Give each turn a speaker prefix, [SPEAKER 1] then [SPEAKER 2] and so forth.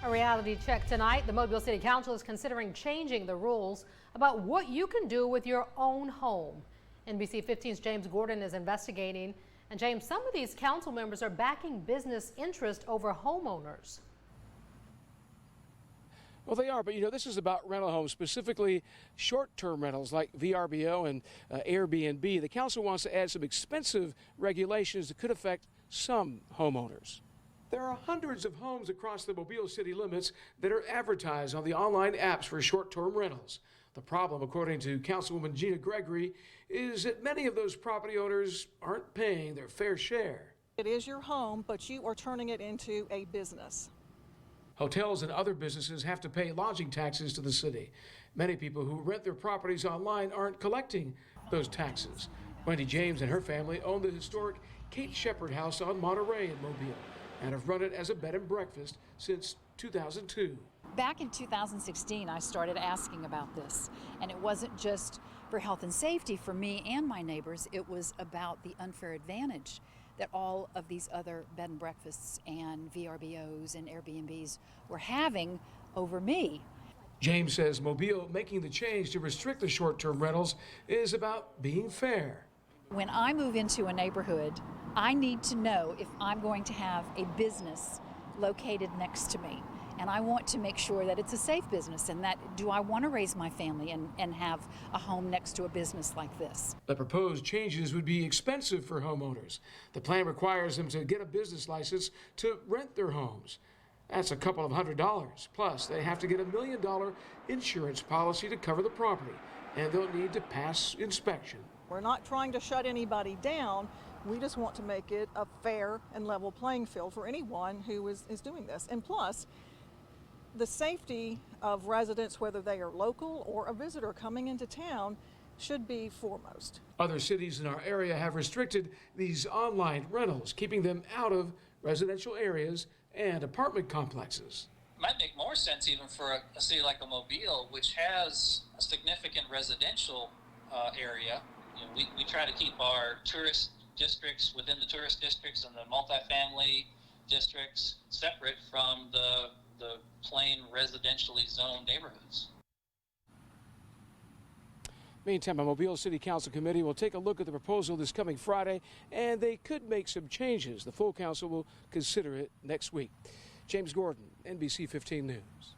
[SPEAKER 1] A reality check tonight. The Mobile City Council is considering changing the rules about what you can do with your own home. NBC 15's James Gordon is investigating. And James, some of these council members are backing business interest over homeowners.
[SPEAKER 2] Well, they are, but this is about rental homes, specifically short-term rentals like VRBO and Airbnb. The council wants to add some expensive regulations that could affect some homeowners. There are hundreds of homes across the Mobile city limits that are advertised on the online apps for short-term rentals. The problem, according to Councilwoman Gina Gregory, is that many of those property owners aren't paying their fair share.
[SPEAKER 3] It is your home, but you are turning it into a business.
[SPEAKER 2] Hotels and other businesses have to pay lodging taxes to the city. Many people who rent their properties online aren't collecting those taxes. Wendy James and her family own the historic Kate Shepherd House on Monterey in Mobile and have run it as a bed and breakfast since 2002.
[SPEAKER 4] Back in 2016, I started asking about this, and it wasn't just for health and safety for me and my neighbors. It was about the unfair advantage that all of these other bed and breakfasts and VRBOs and Airbnbs were having over me.
[SPEAKER 2] James says Mobile making the change to restrict the short-term rentals is about being fair.
[SPEAKER 4] When I move into a neighborhood, I need to know if I'm going to have a business located next to me. And I want to make sure that it's a safe business and that do I want to raise my family and have a home next to a business like this.
[SPEAKER 2] The proposed changes would be expensive for homeowners. The plan requires them to get a business license to rent their homes. That's a couple of $100. Plus, they have to get $1 million insurance policy to cover the property, and they'll need to pass inspection.
[SPEAKER 3] We're not trying to shut anybody down. We just want to make it a fair and level playing field for anyone who is doing this. And plus, the safety of residents, whether they are local or a visitor coming into town, should be foremost.
[SPEAKER 2] Other cities in our area have restricted these online rentals, keeping them out of residential areas and apartment complexes.
[SPEAKER 5] It might make more sense even for a city like Mobile, which has a significant residential area. We try to keep our tourist districts within the tourist districts and the multifamily districts separate from the plain residentially zoned neighborhoods.
[SPEAKER 2] Meantime, a Mobile City Council committee will take a look at the proposal this coming Friday, and they could make some changes. The full council will consider it next week. James Gordon, NBC 15 News.